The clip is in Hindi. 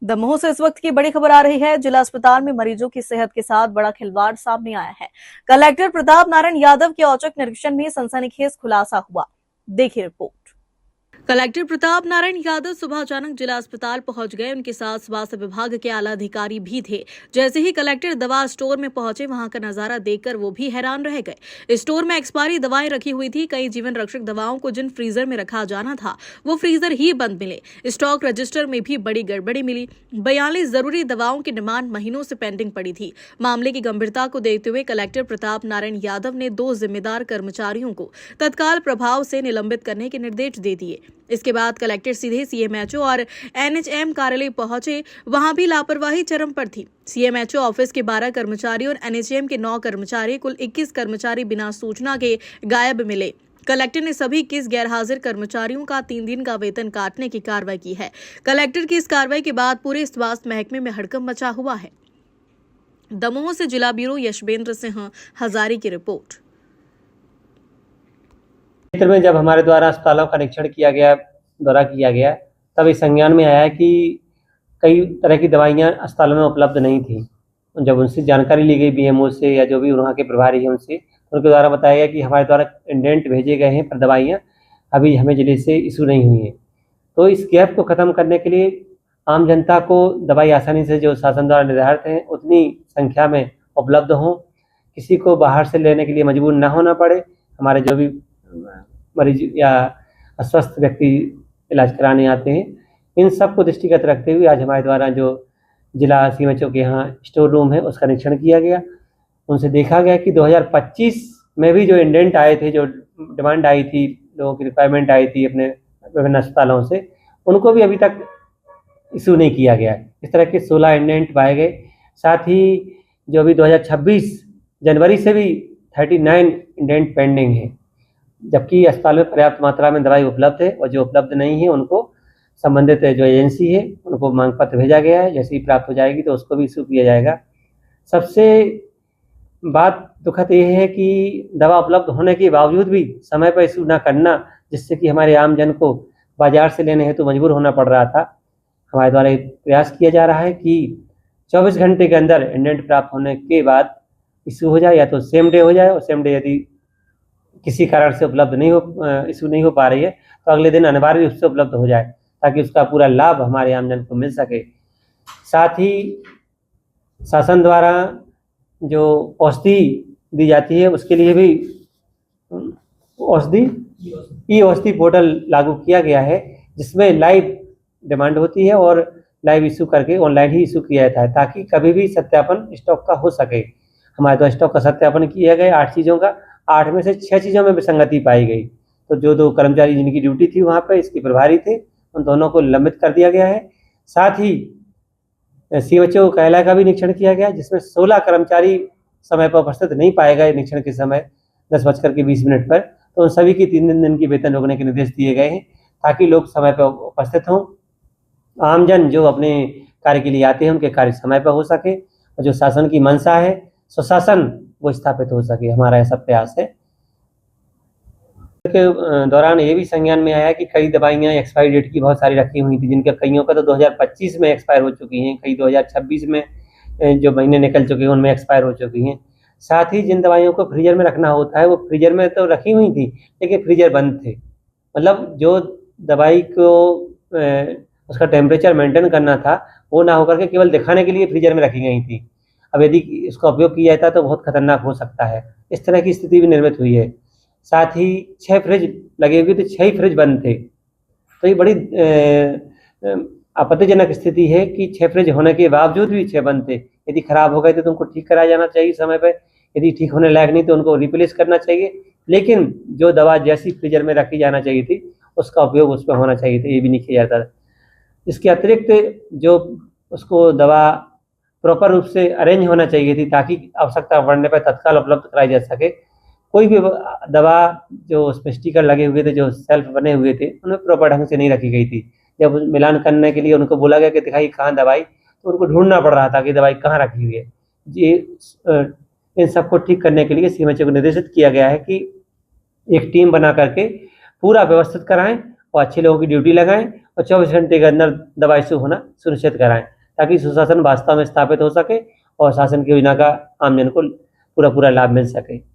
दमोह से इस वक्त की बड़ी खबर आ रही है। जिला अस्पताल में मरीजों की सेहत के साथ बड़ा खिलवाड़ सामने आया है। कलेक्टर प्रताप नारायण यादव के औचक निरीक्षण में सनसनीखेज खुलासा हुआ। देखिए रिपोर्ट। कलेक्टर प्रताप नारायण यादव सुबह अचानक जिला अस्पताल पहुंच गए। उनके साथ स्वास्थ्य विभाग के आला अधिकारी भी थे। जैसे ही कलेक्टर दवा स्टोर में पहुंचे, वहां का नजारा देखकर वो भी हैरान रह गए। स्टोर में एक्सपायरी दवाएं रखी हुई थी। कई जीवन रक्षक दवाओं को जिन फ्रीजर में रखा जाना था, वो फ्रीजर ही बंद मिले। स्टॉक रजिस्टर में भी बड़ी गड़बड़ी मिली। 42 जरूरी दवाओं की डिमांड महीनों से पेंडिंग पड़ी थी। मामले की गंभीरता को देखते हुए कलेक्टर प्रताप नारायण यादव ने 2 जिम्मेदार कर्मचारियों को तत्काल प्रभाव से निलंबित करने के निर्देश दे दिए। इसके बाद कलेक्टर सीधे सीएमएचओ और एनएचएम कार्यालय पहुंचे। वहां भी लापरवाही चरम पर थी। सीएमएचओ ऑफिस के 12 कर्मचारी और एनएचएम के 9 कर्मचारी, कुल 21 कर्मचारी बिना सूचना के गायब मिले। कलेक्टर ने सभी 21 गैरहाजिर कर्मचारियों का 3 दिन का वेतन काटने की कार्रवाई की है। कलेक्टर की इस कार्रवाई के बाद पूरे स्वास्थ्य महकमे में हड़कंप मचा हुआ है। दमोह से जिला ब्यूरो यशवेंद्र सिंह हजारी की रिपोर्ट। क्षेत्र में जब हमारे द्वारा अस्पतालों का निरीक्षण किया गया, दौरा किया गया, तब इस संज्ञान में आया कि कई तरह की दवाइयां अस्पतालों में उपलब्ध नहीं थी। जब उनसे जानकारी ली गई बीएमओ से या जो भी वहाँ के प्रभारी हैं उनसे, उनके द्वारा बताया गया कि हमारे द्वारा इंडेंट भेजे गए हैं पर दवाइयाँ अभी हमें जिले से इशू नहीं हुई हैं। तो इस गैप को ख़त्म करने के लिए आम जनता को दवाई आसानी से जो शासन द्वारा निर्धारित हैं उतनी संख्या में उपलब्ध हों, किसी को बाहर से लेने के लिए मजबूर न होना पड़े। हमारे जो भी मरीज या अस्वस्थ व्यक्ति इलाज कराने आते हैं, इन सब को दृष्टिगत रखते हुए आज हमारे द्वारा जो जिला सीएमएचओ के यहाँ स्टोर रूम है उसका निरीक्षण किया गया। उनसे देखा गया कि 2025 में भी जो इंडेंट आए थे, जो डिमांड आई थी, लोगों की रिक्वायरमेंट आई थी अपने विभिन्न अस्पतालों से, उनको भी अभी तक इशू नहीं किया गया। इस तरह के 16 इंडेंट पाए गए। साथ ही जो अभी 2026 जनवरी से भी 39 इंडेंट पेंडिंग है, जबकि अस्पताल में पर्याप्त मात्रा में दवाई उपलब्ध है और जो उपलब्ध नहीं है उनको संबंधित जो एजेंसी है उनको मांग पत्र भेजा गया है। जैसे ही प्राप्त हो जाएगी तो उसको भी इशू किया जाएगा। सबसे बात दुखद ये है कि दवा उपलब्ध होने के बावजूद भी समय पर इशू ना करना, जिससे कि हमारे आम जन को बाजार से लेने हेतु मजबूर होना पड़ रहा था। हमारे द्वारा एक प्रयास किया जा रहा है कि 24 घंटे के अंदर इंडेंट प्राप्त होने के बाद इशू हो जाए, या तो सेम डे हो जाए, और सेम डे यदि किसी कारण से उपलब्ध नहीं हो, इशू नहीं हो पा रही है, तो अगले दिन अनिवार्य रूप से उपलब्ध हो जाए, ताकि उसका पूरा लाभ हमारे आमजन को मिल सके। साथ ही शासन द्वारा जो औषधि दी जाती है उसके लिए भी ई औषधि पोर्टल लागू किया गया है, जिसमें लाइव डिमांड होती है और लाइव इशू करके ऑनलाइन ही इशू किया जाता है, ताकि कभी भी सत्यापन स्टॉक का हो सके। हमारे द्वारा स्टॉक का सत्यापन किया गया 8 चीज़ों का, 8 में से 6 चीज़ों में विसंगति पाई गई। तो जो 2 कर्मचारी जिनकी ड्यूटी थी वहाँ पर, इसके प्रभारी थे, उन दोनों को निलंबित कर दिया गया है। साथ ही सीएमएचओ कार्यालय का भी निरीक्षण किया गया, जिसमें 16 कर्मचारी समय पर उपस्थित नहीं पाए गए निरीक्षण के समय 10:20 पर। तो उन सभी की 3 दिन की वेतन रोकने के निर्देश दिए गए हैं, ताकि लोग समय पर उपस्थित हों। आमजन जो अपने कार्य के लिए आते हैं उनके कार्य समय पर हो सके, और जो शासन की मंशा है सुशासन वो स्थापित हो सके, हमारा ऐसा प्रयास है। के दौरान ये भी संज्ञान में आया कि कई दवाइयाँ एक्सपायरी डेट की बहुत सारी रखी हुई थी, जिनके कईयों का तो 2025 में एक्सपायर हो चुकी हैं, कई 2026 में जो महीने निकल चुके हैं उनमें एक्सपायर हो चुकी हैं। साथ ही जिन दवाइयों को फ्रीजर में रखना होता है वो फ्रीजर में तो रखी हुई थी, लेकिन फ्रीजर बंद थे। मतलब जो दवाई को उसका टेम्परेचर मेंटेन करना था वो ना होकर के केवल दिखाने के लिए फ्रीजर में रखी गई थी। अब यदि इसका उपयोग किया जाता तो बहुत खतरनाक हो सकता है। इस तरह की स्थिति भी निर्मित हुई है। साथ ही 6 फ्रिज लगे हुए थे, 6 ही फ्रिज बंद थे। तो ये बड़ी आपत्तिजनक स्थिति है कि 6 फ्रिज होने के बावजूद भी 6 बंद थे। यदि खराब हो गए थे तो उनको ठीक कराया जाना चाहिए समय पर, यदि ठीक होने लायक नहीं तो उनको रिप्लेस करना चाहिए। लेकिन जो दवा जैसी फ्रीजर में रखी जाना चाहिए थी उसका उपयोग उस पर होना चाहिए था, ये भी नहीं किया जाता। इसके अतिरिक्त जो उसको दवा प्रॉपर रूप से अरेंज होना चाहिए थी, ताकि आवश्यकता पड़ने पर तत्काल उपलब्ध कराई जा सके। कोई भी दवा जो उसमें स्टिकर लगे हुए थे, जो सेल्फ बने हुए थे, उनमें प्रॉपर ढंग से नहीं रखी गई थी। जब मिलान करने के लिए उनको बोला गया कि दिखाई कहाँ दवाई, तो उनको ढूंढना पड़ रहा था कि दवाई कहाँ रखी हुई है। ये इन सबको ठीक करने के लिए सीएमएचओ को निर्देशित किया गया है कि एक टीम बना करके पूरा व्यवस्थित कराएं और अच्छे लोगों की ड्यूटी लगाएं और 24 घंटे के अंदर दवा इश्यू होना सुनिश्चित कराएं, ताकि सुशासन वास्तव में स्थापित हो सके और शासन की योजना का आमजन को पूरा पूरा लाभ मिल सके।